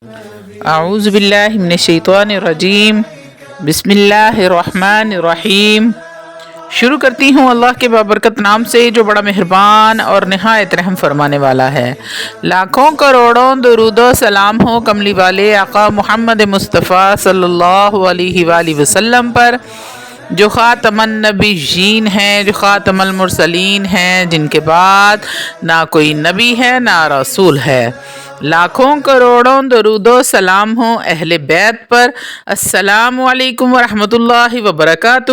اعوذ باللہ من الشیطان الرجیم، بسم اللہ الرحمن الرحیم۔ شروع کرتی ہوں اللہ کے بابرکت نام سے جو بڑا مہربان اور نہایت رحم فرمانے والا ہے۔ لاکھوں کروڑوں درود و سلام ہو کملی والے آقا محمد مصطفیٰ صلی اللہ علیہ وآلہ وسلم پر، جو خاتم النبیین ہیں، جو خاتم المرسلین ہیں، جن کے بعد نہ کوئی نبی ہے نہ رسول ہے۔ لاکھوں کروڑوں درود و سلام ہوں اہل بیت پر۔ السلام علیکم ورحمۃ اللہ وبرکاتہ۔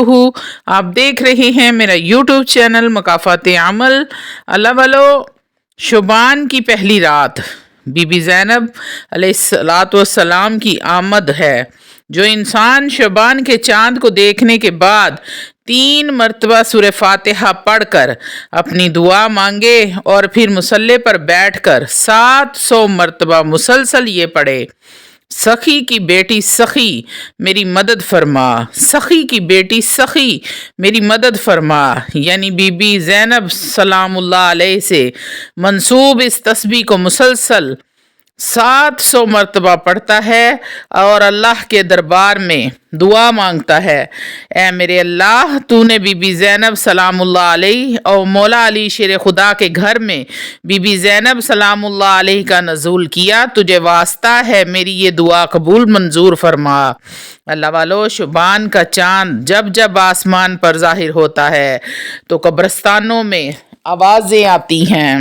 آپ دیکھ رہے ہیں میرا یوٹیوب چینل مکافات عمل۔ اللہ والو، شعبان کی پہلی رات بی بی زینب علیہ السلام کی آمد ہے۔ جو انسان شعبان کے چاند کو دیکھنے کے بعد 3 مرتبہ سورہ فاتحہ پڑھ کر اپنی دعا مانگے اور پھر مصلی پر بیٹھ کر 700 مرتبہ مسلسل یہ پڑھے، سخی کی بیٹی سخی میری مدد فرما، سخی کی بیٹی سخی میری مدد فرما، یعنی بی بی زینب سلام اللہ علیہ سے منسوب اس تسبیح کو مسلسل 700 مرتبہ پڑھتا ہے اور اللہ کے دربار میں دعا مانگتا ہے، اے میرے اللہ، تو نے بی بی زینب سلام اللہ علیہ اور مولا علی شیر خدا کے گھر میں بی بی زینب سلام اللہ علیہ کا نزول کیا، تجھے واسطہ ہے میری یہ دعا قبول منظور فرما۔ اللہ والو، شعبان کا چاند جب جب آسمان پر ظاہر ہوتا ہے تو قبرستانوں میں آوازیں آتی ہیں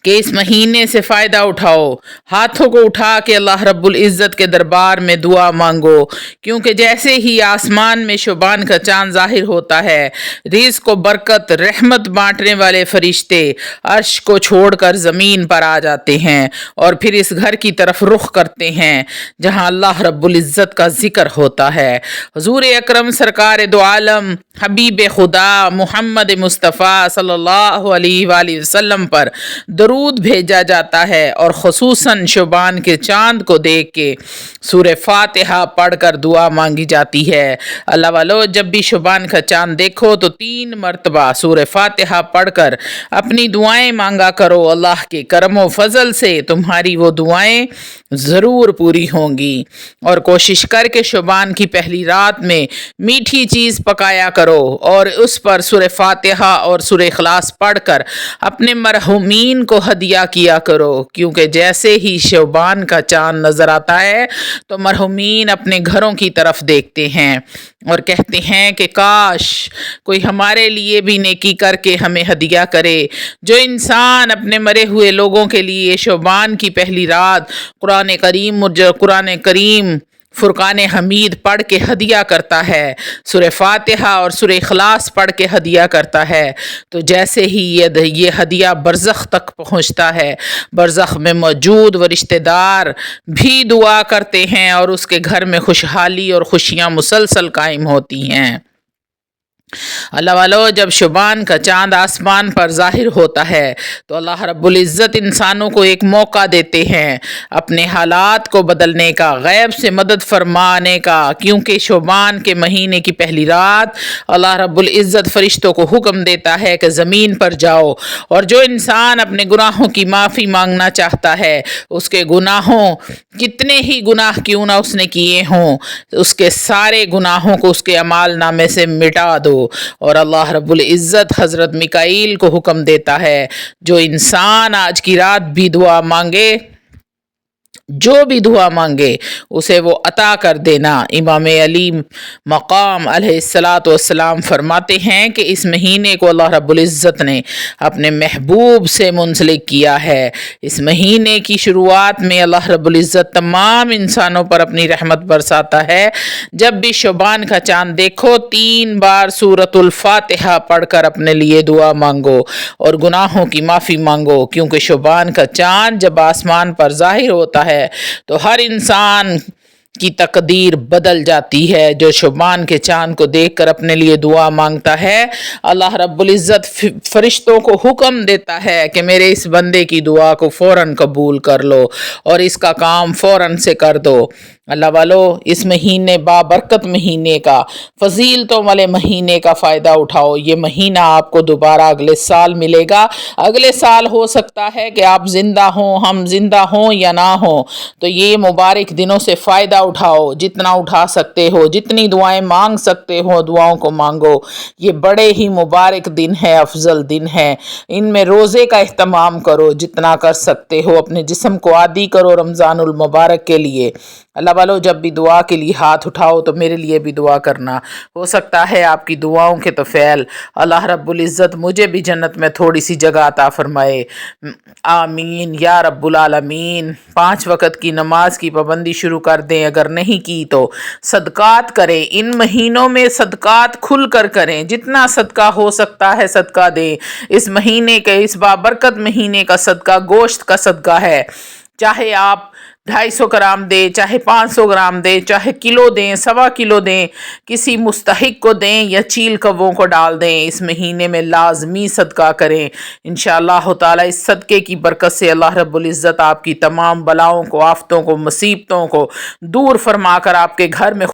کہ اس مہینے سے فائدہ اٹھاؤ، ہاتھوں کو اٹھا کے اللہ رب العزت کے دربار میں دعا مانگو، کیونکہ جیسے ہی آسمان میں شعبان کا چاند ظاہر ہوتا ہے، رزق و برکت رحمت بانٹنے والے فرشتے عرش کو چھوڑ کر زمین پر آ جاتے ہیں اور پھر اس گھر کی طرف رخ کرتے ہیں جہاں اللہ رب العزت کا ذکر ہوتا ہے۔ حضور اکرم سرکار دو عالم حبیب خدا محمد مصطفیٰ صلی اللہ علیہ وآلہ وسلم پر درود بھیجا جاتا ہے اور خصوصاً شعبان کے چاند کو دیکھ کے سورہ فاتحہ پڑھ کر دعا مانگی جاتی ہے۔ اللہ والو، جب بھی شعبان کا چاند دیکھو تو 3 مرتبہ سورہ فاتحہ پڑھ کر اپنی دعائیں مانگا کرو، اللہ کے کرم و فضل سے تمہاری وہ دعائیں ضرور پوری ہوں گی۔ اور کوشش کر کے شعبان کی پہلی رات میں میٹھی چیز پکایا کرو اور اس پر سورہ فاتحہ اور سورہ اخلاص پڑھ کر اپنے مرحومین کو ہدیہ کیا کرو، کیونکہ جیسے ہی شعبان کا چاند نظر آتا ہے تو مرحومین اپنے گھروں کی طرف دیکھتے ہیں اور کہتے ہیں کہ کاش کوئی ہمارے لیے بھی نیکی کر کے ہمیں ہدیہ کرے۔ جو انسان اپنے مرے ہوئے لوگوں کے لیے شعبان کی پہلی رات قرآن کریم فرقان حمید پڑھ کے ہدیہ کرتا ہے، سورہ فاتحہ اور سورہ اخلاص پڑھ کے ہدیہ کرتا ہے، تو جیسے ہی یہ ہدیہ برزخ تک پہنچتا ہے، برزخ میں موجود وہ رشتہ دار بھی دعا کرتے ہیں اور اس کے گھر میں خوشحالی اور خوشیاں مسلسل قائم ہوتی ہیں۔ اللہ والو، جب شعبان کا چاند آسمان پر ظاہر ہوتا ہے تو اللہ رب العزت انسانوں کو ایک موقع دیتے ہیں اپنے حالات کو بدلنے کا، غیب سے مدد فرمانے کا، کیونکہ شعبان کے مہینے کی پہلی رات اللہ رب العزت فرشتوں کو حکم دیتا ہے کہ زمین پر جاؤ اور جو انسان اپنے گناہوں کی معافی مانگنا چاہتا ہے، اس کے گناہوں کتنے ہی گناہ کیوں نہ اس نے کیے ہوں، اس کے سارے گناہوں کو اس کے اعمال نامے سے مٹا دو۔ اور اللہ رب العزت حضرت میکائیل کو حکم دیتا ہے جو انسان آج کی رات بھی دعا مانگے، جو بھی دعا مانگے اسے وہ عطا کر دینا۔ امام علی مقام علیہ السلام فرماتے ہیں کہ اس مہینے کو اللہ رب العزت نے اپنے محبوب سے منسلک کیا ہے۔ اس مہینے کی شروعات میں اللہ رب العزت تمام انسانوں پر اپنی رحمت برساتا ہے۔ جب بھی شعبان کا چاند دیکھو 3 بار سورۃ الفاتحہ پڑھ کر اپنے لیے دعا مانگو اور گناہوں کی معافی مانگو، کیونکہ شعبان کا چاند جب آسمان پر ظاہر ہوتا ہے تو ہر انسان کی تقدیر بدل جاتی ہے۔ جو شعبان کے چاند کو دیکھ کر اپنے لیے دعا مانگتا ہے، اللہ رب العزت فرشتوں کو حکم دیتا ہے کہ میرے اس بندے کی دعا کو فوراً قبول کر لو اور اس کا کام فوراً سے کر دو۔ اللہ والو، اس مہینے بابرکت مہینے کا، فضیلتوں والے مہینے کا فائدہ اٹھاؤ۔ یہ مہینہ آپ کو دوبارہ اگلے سال ملے گا۔ اگلے سال ہو سکتا ہے کہ آپ زندہ ہوں، ہم زندہ ہوں یا نہ ہوں، تو یہ مبارک دنوں سے فائدہ اٹھاؤ، جتنا اٹھا سکتے ہو، جتنی دعائیں مانگ سکتے ہو دعاؤں کو مانگو۔ یہ بڑے ہی مبارک دن ہے، افضل دن ہے۔ ان میں روزے کا اہتمام کرو، جتنا کر سکتے ہو اپنے جسم کو عادی کرو رمضان المبارک کے لیے۔ اللہ والو، جب بھی دعا کے لیے ہاتھ اٹھاؤ تو میرے لیے بھی دعا کرنا۔ ہو سکتا ہے آپ کی دعاؤں کے طفیل اللہ رب العزت مجھے بھی جنت میں تھوڑی سی جگہ عطا فرمائے۔ آمین یا رب العالمین۔ 5 وقت کی نماز کی پابندی شروع کر دیں، اگر نہیں کی تو صدقات کریں۔ ان مہینوں میں صدقات کھل کر کریں، جتنا صدقہ ہو سکتا ہے صدقہ دیں۔ اس مہینے کے، اس بابرکت مہینے کا صدقہ گوشت کا صدقہ ہے۔ چاہے آپ 250 گرام دیں، چاہے 500 گرام دیں، چاہے کلو دیں، 1.25 کلو دیں، کسی مستحق کو دیں یا چیل کووں کو ڈال دیں۔ اس مہینے میں لازمی صدقہ کریں۔ انشاءاللہ تعالی اس صدقے کی برکت سے اللہ رب العزت آپ کی تمام بلاؤں کو، آفتوں کو، مصیبتوں کو دور فرما کر آپ کے گھر میں